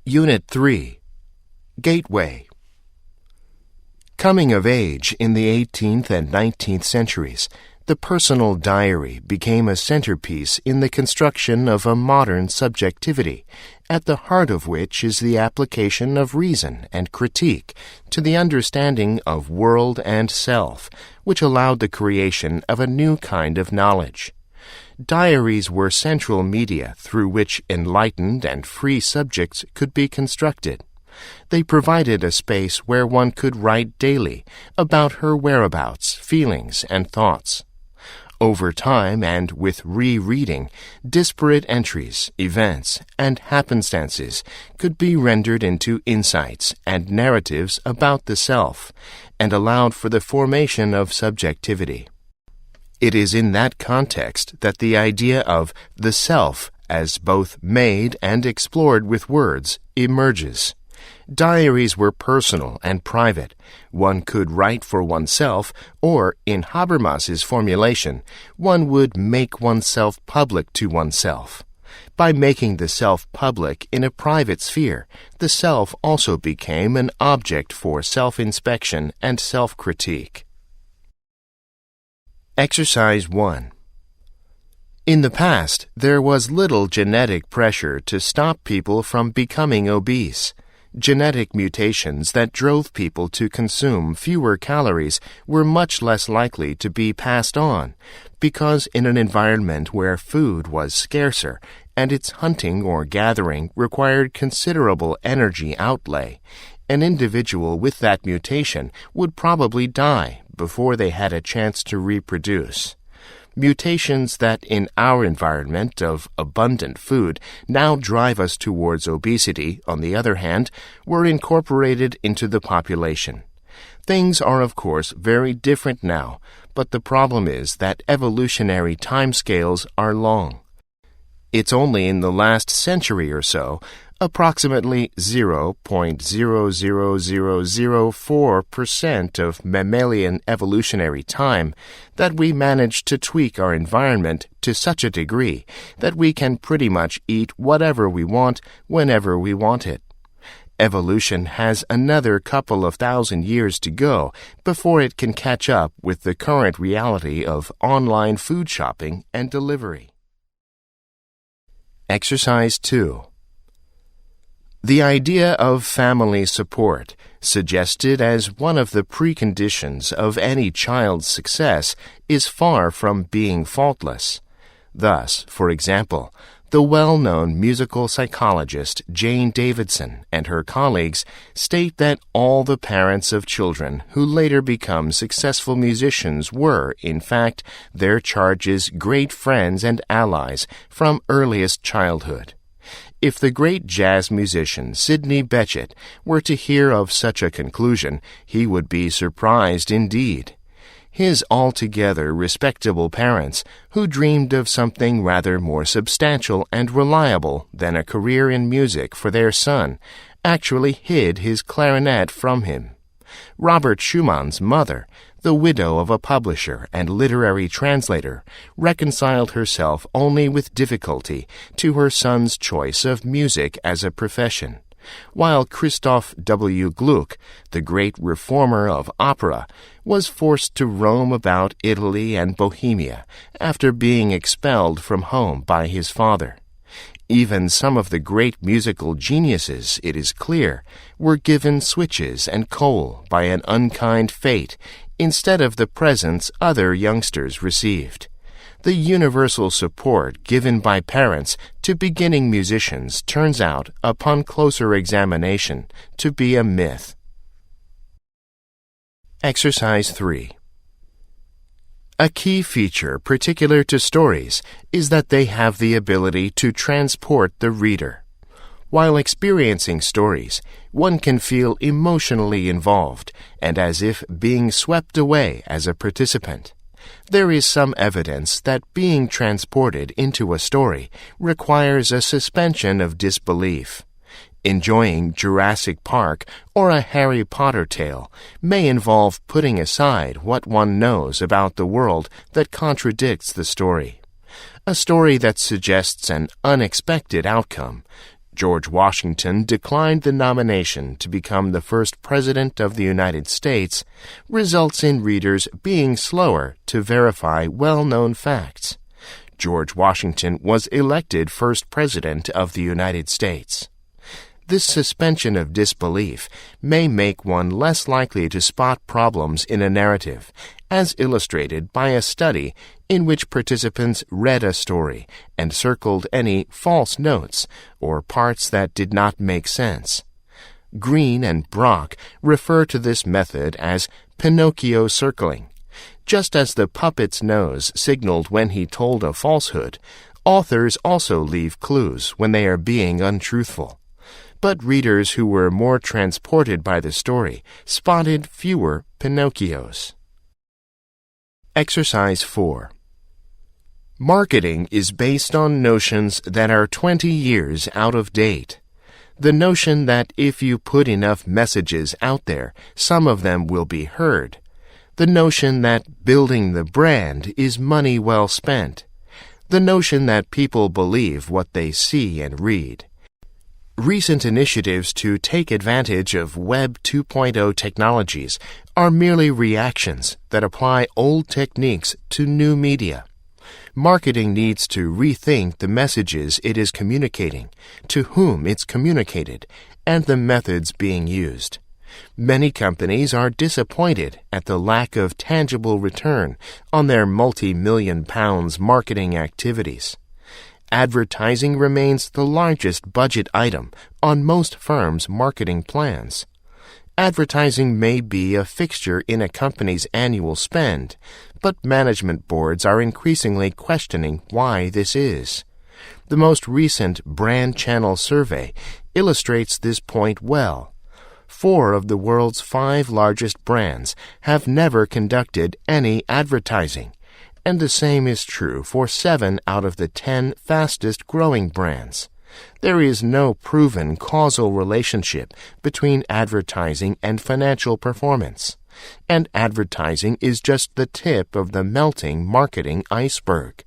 Unit 3, Gateway. Coming of age in the 18th and 19th centuries, the personal diary became a centerpiece in the construction of a modern subjectivity, at the heart of which is the application of reason and critique to the understanding of world and self, which allowed the creation of a new kind of knowledge. Diaries were central media through which enlightened and free subjects could be constructed. They provided a space where one could write daily about her whereabouts, feelings, and thoughts. Over time and with rereading, disparate entries, events, and happenstances could be rendered into insights and narratives about the self, and allowed for the formation of subjectivity. It is in that context that the idea of the self as both made and explored with words emerges. Diaries were personal and private. One could write for oneself, or, in Habermas's formulation, one would make oneself public to oneself. By making the self public in a private sphere, the self also became an object for self-inspection and self-critique. Exercise 1. In the past, there was little genetic pressure to stop people from becoming obese. Genetic mutations that drove people to consume fewer calories were much less likely to be passed on, because in an environment where food was scarcer and its hunting or gathering required considerable energy outlay, an individual with that mutation would probably die before they had a chance to reproduce. Mutations that in our environment of abundant food now drive us towards obesity, on the other hand, were incorporated into the population. Things are, of course, very different now, but the problem is that evolutionary timescales are long. It's only in the last century or so, approximately 0.00004% of mammalian evolutionary time, that we managed to tweak our environment to such a degree that we can pretty much eat whatever we want whenever we want it. Evolution has another couple of thousand years to go before it can catch up with the current reality of online food shopping and delivery. Exercise 2. The idea of family support, suggested as one of the preconditions of any child's success, is far from being faultless. Thus, for example, the well-known musical psychologist Jane Davidson and her colleagues state that all the parents of children who later become successful musicians were, in fact, their charge's great friends and allies from earliest childhood. If the great jazz musician Sidney Bechet were to hear of such a conclusion, he would be surprised indeed. His altogether respectable parents, who dreamed of something rather more substantial and reliable than a career in music for their son, actually hid his clarinet from him. Robert Schumann's mother, the widow of a publisher and literary translator, reconciled herself only with difficulty to her son's choice of music as a profession, while Christoph W. Gluck, the great reformer of opera, was forced to roam about Italy and Bohemia after being expelled from home by his father. Even some of the great musical geniuses, it is clear, were given switches and coal by an unkind fate instead of the presents other youngsters received. The universal support given by parents to beginning musicians turns out, upon closer examination, to be a myth. Exercise 3. A key feature particular to stories is that they have the ability to transport the reader. While experiencing stories, one can feel emotionally involved and as if being swept away as a participant. There is some evidence that being transported into a story requires a suspension of disbelief. Enjoying Jurassic Park or a Harry Potter tale may involve putting aside what one knows about the world that contradicts the story. A story that suggests an unexpected outcome, George Washington declined the nomination to become the first president of the United States results in readers being slower to verify well-known facts. George Washington was elected first president of the United States. This suspension of disbelief may make one less likely to spot problems in a narrative, as illustrated by a study in which participants read a story and circled any false notes or parts that did not make sense. Green and Brock refer to this method as Pinocchio circling. Just as the puppet's nose signaled when he told a falsehood, authors also leave clues when they are being untruthful. But readers who were more transported by the story spotted fewer Pinocchios. Exercise 4. Marketing is based on notions that are 20 years out of date. The notion that if you put enough messages out there, some of them will be heard. The notion that building the brand is money well spent. The notion that people believe what they see and read. Recent initiatives to take advantage of Web 2.0 technologies are merely reactions that apply old techniques to new media. Marketing needs to rethink the messages it is communicating, to whom it's communicated, and the methods being used. Many companies are disappointed at the lack of tangible return on their multi-million pounds marketing activities. Advertising remains the largest budget item on most firms' marketing plans. Advertising may be a fixture in a company's annual spend, but management boards are increasingly questioning why this is. The most recent Brand Channel survey illustrates this point well. 4 of the world's 5 largest brands have never conducted any advertising, and the same is true for 7 out of the 10 fastest-growing brands. There is no proven causal relationship between advertising and financial performance, and advertising is just the tip of the melting marketing iceberg.